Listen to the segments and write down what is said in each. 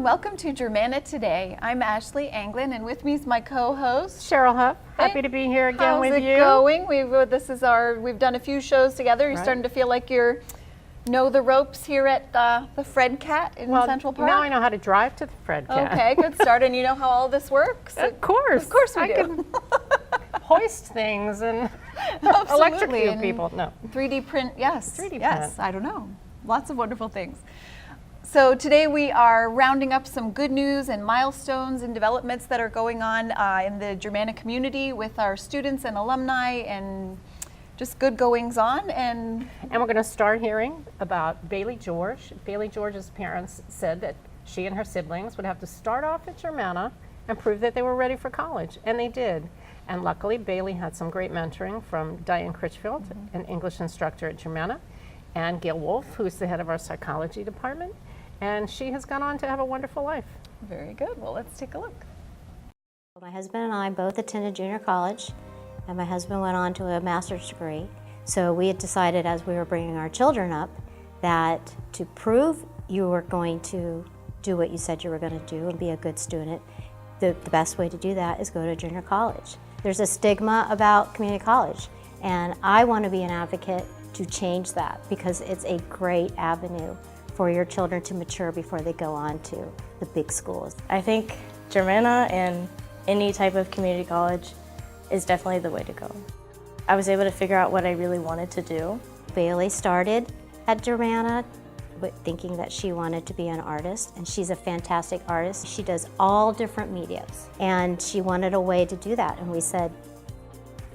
and welcome to Germanna Today. I'm Ashley Anglin, and with me is my co-host Cheryl Huff. Hey, Happy to be here again with you. How's it going? We've done a few shows together. You're starting to feel like you're know the ropes here at the Fred Cat in Central Park. Now I know how to drive to the Fred Cat. Okay, good start. And you know how all this works? Of course we do. Can hoist things and Absolutely. electrocute people. No. 3D print, yes. 3D print. Yes, I don't know. Lots of wonderful things. So today we are rounding up some good news and milestones and developments that are going on in the Germanna community with our students and alumni, and just good goings on. And we're going to start hearing about Bailey George. Bailey George's parents said that she and her siblings would have to start off at Germanna and prove that they were ready for college, and they did. And luckily, Bailey had some great mentoring from Diane Critchfield, an English instructor at Germanna, and Gail Wolf, who's the head of our psychology department. And she has gone on to have a wonderful life. Very good. Well, let's take a look. My husband and I both attended junior college, and my husband went on to a master's degree. So we had decided as we were bringing our children up that to prove you were going to do what you said you were going to do and be a good student, the best way to do that is go to junior college. There's a stigma about community college, and I want to be an advocate to change that because it's a great avenue for your children to mature before they go on to the big schools. I think Germanna and any type of community college is definitely the way to go. I was able to figure out what I really wanted to do. Bailey started at Germanna thinking that she wanted to be an artist, and she's a fantastic artist. She does all different mediums, and she wanted a way to do that, and we said,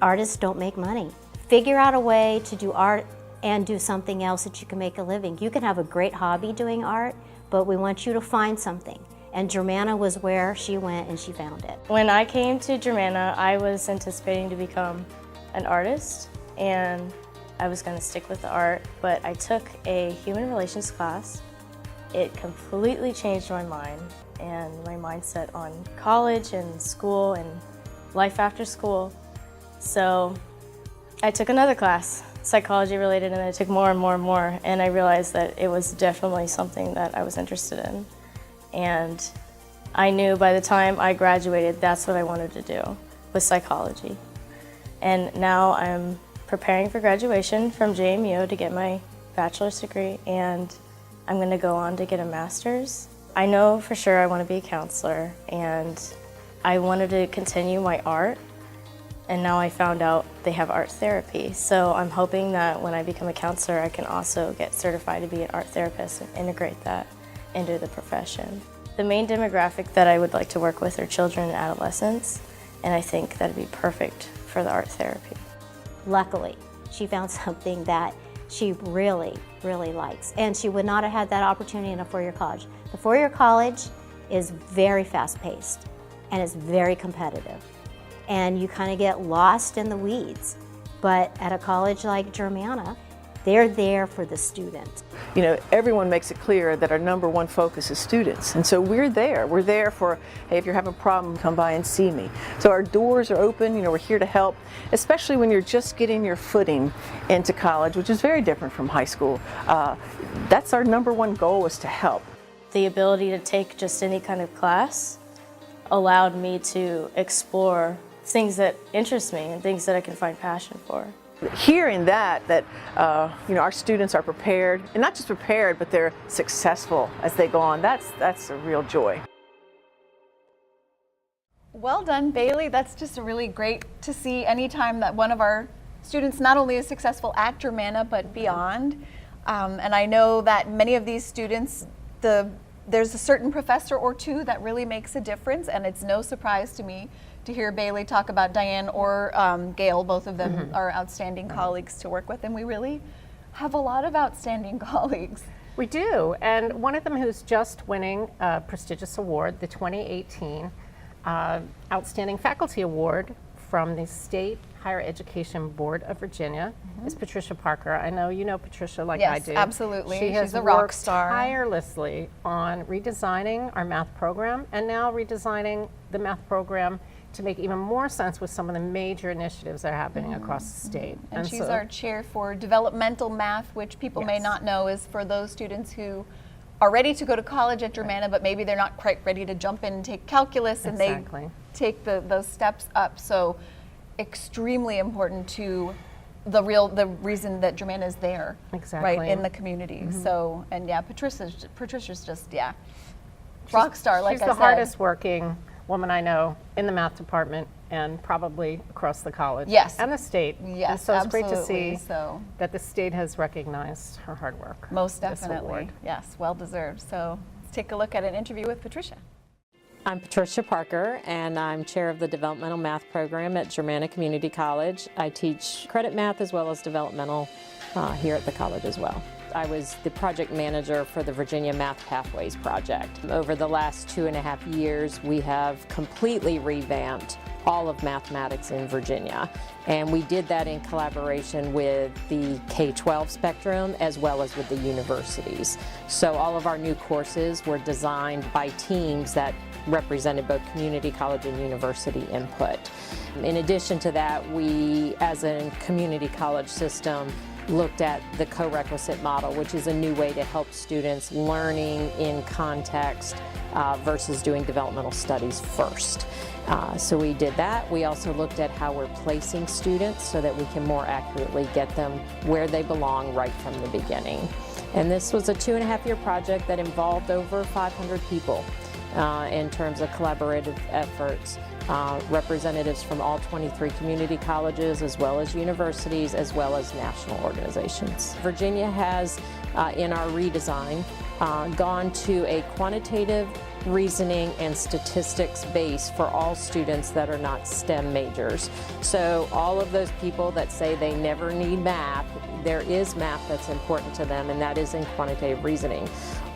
artists don't make money. Figure out a way to do art and do something else that you can make a living. You can have a great hobby doing art, but we want you to find something. And Germanna was where she went and she found it. When I came to Germanna, I was anticipating to become an artist, and I was going to stick with the art, but I took a human relations class. It completely changed my mind and my mindset on college and school and life after school. So I took another class, psychology related, and I took more and more and more, and I realized that it was definitely something that I was interested in. And I knew by the time I graduated, that's what I wanted to do, was psychology. And now I'm preparing for graduation from JMU to get my bachelor's degree, and I'm going to go on to get a master's. I know for sure I want to be a counselor, and I wanted to continue my art. And now I found out they have art therapy. So I'm hoping that when I become a counselor, I can also get certified to be an art therapist and integrate that into the profession. The main demographic that I would like to work with are children and adolescents, and I think that'd be perfect for the art therapy. Luckily, she found something that she really, really likes, and she would not have had that opportunity in a four-year college. The four-year college is very fast-paced, and it's very competitive. And you kind of get lost in the weeds. But at a college like Germanna, they're there for the student. You know, everyone makes it clear that our number one focus is students. And so we're there. We're there for, hey, if you're having a problem, come by and see me. So our doors are open, you know, we're here to help, especially when you're just getting your footing into college, which is very different from high school. That's our number one goal, is to help. The ability to take just any kind of class allowed me to explore things that interest me and things that I can find passion for. Hearing that you know, our students are prepared, and not just prepared, but they're successful as they go on, that's a real joy. Well done, Bailey. That's just really great to see anytime that one of our students not only is successful at Germanna, but beyond. And I know that many of these students, there's a certain professor or two that really makes a difference, and it's no surprise to me to hear Bailey talk about Diane or Gail. Both of them are outstanding colleagues to work with, and we really have a lot of outstanding colleagues. We do, and one of them who's just winning a prestigious award, the 2018 Outstanding Faculty Award from the State Higher Education Board of Virginia, is Patricia Parker. I know you know Patricia like I do. Yes, absolutely. She has She's a rock worked star. tirelessly on redesigning our math program, and now redesigning the math program to make even more sense with some of the major initiatives that are happening across the state. And she's our chair for developmental math, which people may Yes. not know is for those students who are ready to go to college at Germanna, but maybe they're not quite ready to jump in and take calculus, and Exactly. they take those steps up. So extremely important to the reason that Germanna is there, Exactly. right, in the community. So, and yeah, Patricia's just, rock star, like I said. She's the hardest working woman I know in the math department and probably across the college. Yes. And the state. Yes, and so it's great to absolutely. see So that the state has recognized her hard work. most This definitely, award. yes, well deserved. So let's take a look at an interview with Patricia. I'm Patricia Parker, and I'm chair of the developmental math program at Germanna Community College. I teach credit math as well as developmental here at the college as well. I was the project manager for the Virginia Math Pathways project. Over the last 2.5 years, we have completely revamped all of mathematics in Virginia. And we did that in collaboration with the K-12 spectrum as well as with the universities. So all of our new courses were designed by teams that represented both community college and university input. In addition to that, we, as a community college system, looked at the co-requisite model, which is a new way to help students learning in context versus doing developmental studies first. So we did that. We also looked at how we're placing students so that we can more accurately get them where they belong right from the beginning. And this was a 2.5-year project that involved over 500 people in terms of collaborative efforts. Representatives from all 23 community colleges, as well as universities, as well as national organizations. Virginia has, in our redesign, gone to a quantitative reasoning and statistics base for all students that are not STEM majors. So all of those people that say they never need math, there is math that's important to them, and that is in quantitative reasoning.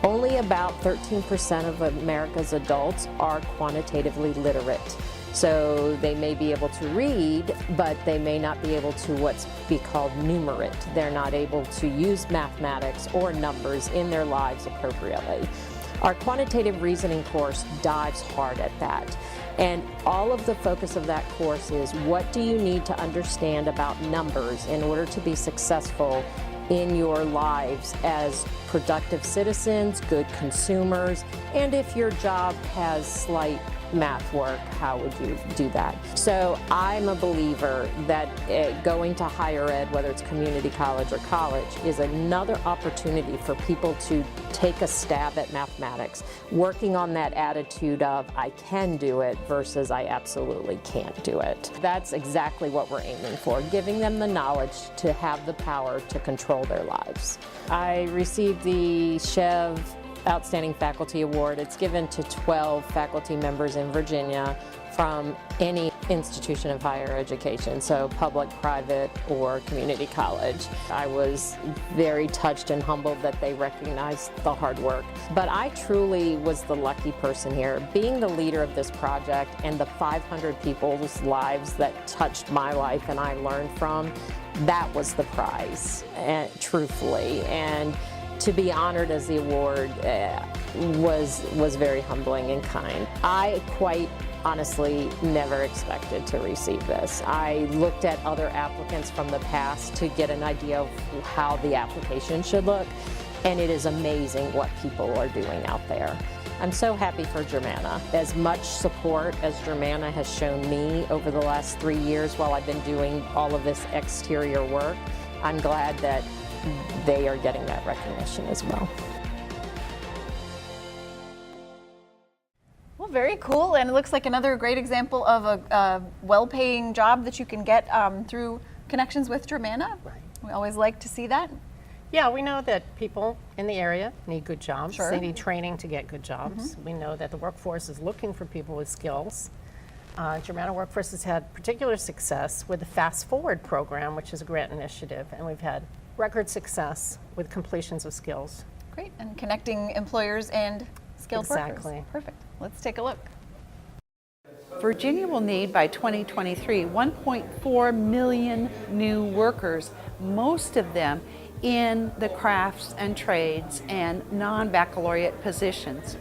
Only about 13% of America's adults are quantitatively literate. So they may be able to read, but they may not be able to what's be called numerate. They're not able to use mathematics or numbers in their lives appropriately. Our quantitative reasoning course dives hard at that. And all of the focus of that course is, what do you need to understand about numbers in order to be successful in your lives as productive citizens, good consumers, and if your job has slight math work, how would you do that? So I'm a believer that going to higher ed, whether it's community college or college, is another opportunity for people to take a stab at mathematics, working on that attitude of I can do it versus I absolutely can't do it. That's exactly what we're aiming for, giving them the knowledge to have the power to control their lives. I received the Chev Outstanding Faculty Award. It's given to 12 faculty members in Virginia from any institution of higher education, so public, private, or community college. I was very touched and humbled that they recognized the hard work. But I truly was the lucky person here. Being the leader of this project and the 500 people's lives that touched my life and I learned from, that was the prize, truthfully. And to be honored as the award was very humbling and kind. I quite honestly never expected to receive this. I looked at other applicants from the past to get an idea of how the application should look, and it is amazing what people are doing out there. I'm so happy for Germanna. As much support as Germanna has shown me over the last 3 years while I've been doing all of this exterior work, I'm glad that they are getting that recognition as well. Well, very cool, and it looks like another great example of a well-paying job that you can get through connections with Germanna. Right. We always like to see that. Yeah, we know that people in the area need good jobs. Sure. They need training to get good jobs. We know that the workforce is looking for people with skills. Germanna Workforce has had particular success with the Fast Forward program, which is a grant initiative, and we've had record success with completions of skills. Great, and connecting employers and skilled Exactly. workers. Perfect. Let's take a look. Virginia will need by 2023 1.4 million new workers, most of them in the crafts and trades and non-baccalaureate positions.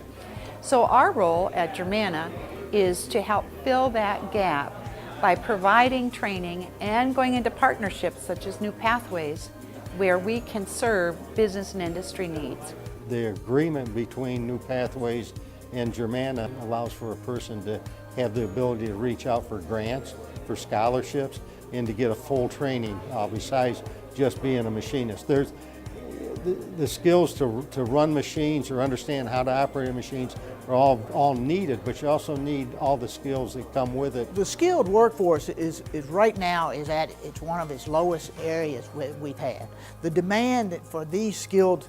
So our role at Germanna is to help fill that gap by providing training and going into partnerships such as New Pathways where we can serve business and industry needs. The agreement between New Pathways and Germanna allows for a person to have the ability to reach out for grants, for scholarships, and to get a full training besides just being a machinist. There's the skills to run machines or understand how to operate machines are all needed, but you also need all the skills that come with it. The skilled workforce is right now it's one of its lowest areas we've had. The demand for these skilled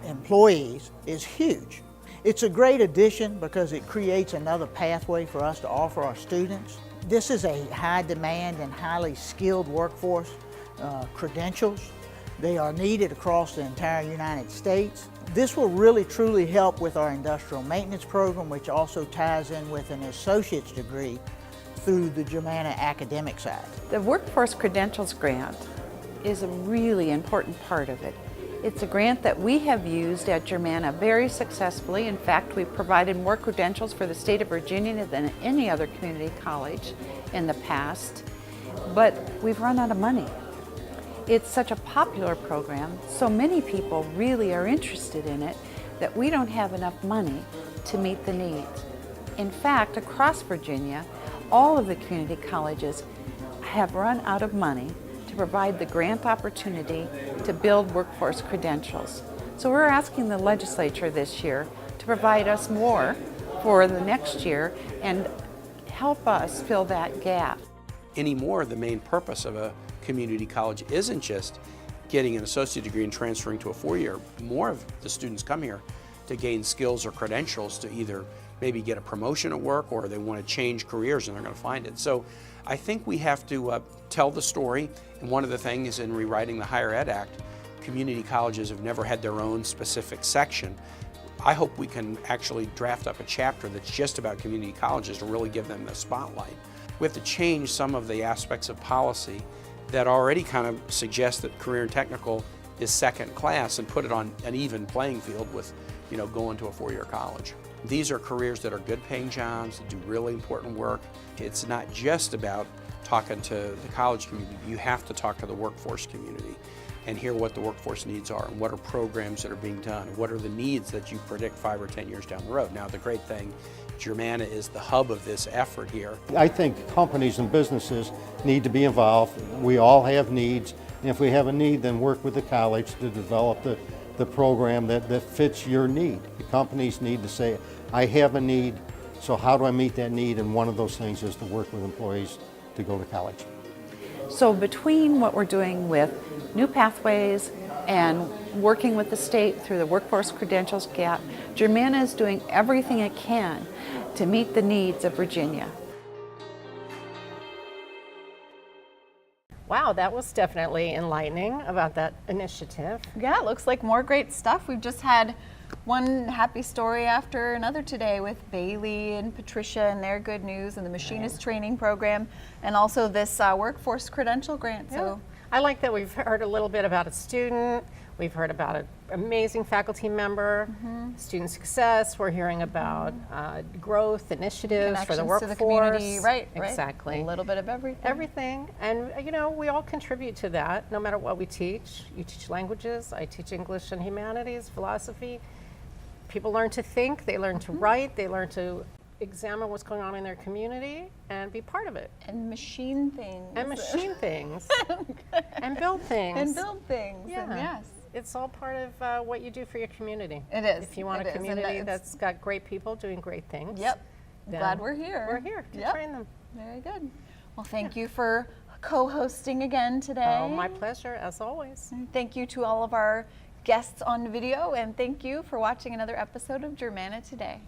employees is huge. It's a great addition because it creates another pathway for us to offer our students. This is a high demand and highly skilled workforce. Credentials, they are needed across the entire United States. This will really truly help with our industrial maintenance program, which also ties in with an associate's degree through the Germanna academic side. The Workforce Credentials Grant is a really important part of it. It's a grant that we have used at Germanna very successfully. In fact, we've provided more credentials for the state of Virginia than any other community college in the past, but we've run out of money. It's such a popular program, so many people really are interested in it that we don't have enough money to meet the needs. In fact, across Virginia, all of the community colleges have run out of money to provide the grant opportunity to build workforce credentials. So we're asking the legislature this year to provide us more for the next year and help us fill that gap. Anymore, the main purpose of a community college isn't just getting an associate degree and transferring to a four-year. More of the students come here to gain skills or credentials to either maybe get a promotion at work or they want to change careers and they're going to find it. So I think we have to tell the story, and one of the things in rewriting the Higher Ed Act, community colleges have never had their own specific section. I hope we can actually draft up a chapter that's just about community colleges to really give them the spotlight. We have to change some of the aspects of policy that already kind of suggest that career and technical is second class and put it on an even playing field with, going to a four-year college. These are careers that are good paying jobs, that do really important work. It's not just about talking to the college community. You have to talk to the workforce community and hear what the workforce needs are and what are programs that are being done and what are the needs that you predict 5 or 10 years down the road. Now, the great thing, Germanna is the hub of this effort here. I think companies and businesses need to be involved. We all have needs, and if we have a need, then work with the college to develop the program that fits your need. The companies need to say, I have a need, so how do I meet that need? And one of those things is to work with employees to go to college. So between what we're doing with New Pathways and working with the state through the Workforce Credentials Gap, Germanna is doing everything it can to meet the needs of Virginia. Wow, that was definitely enlightening about that initiative. Yeah, it looks like more great stuff. We've just had one happy story after another today with Bailey and Patricia and their good news and the machinist training program, and also this workforce credential grant. Yeah. So I like that we've heard a little bit about a student. We've heard about an amazing faculty member, student success. We're hearing about growth initiatives for the connections workforce. to the community, right? Exactly. A little bit of everything. Everything. And we all contribute to that no matter what we teach. You teach languages, I teach English and humanities, philosophy. People learn to think, they learn to write, they learn to examine what's going on in their community and be part of it. And machine things. And machine things. And build things. And build things. Yeah. And yes. It's all part of what you do for your community. It is. If you want It a is. And community it's- that's got great people doing great things. Yep. then Glad we're here. We're here to Yep. train them. Very good. Well, thank you for co-hosting again today. Oh, my pleasure, as always. And thank you to all of our guests on video, and thank you for watching another episode of Germanna Today.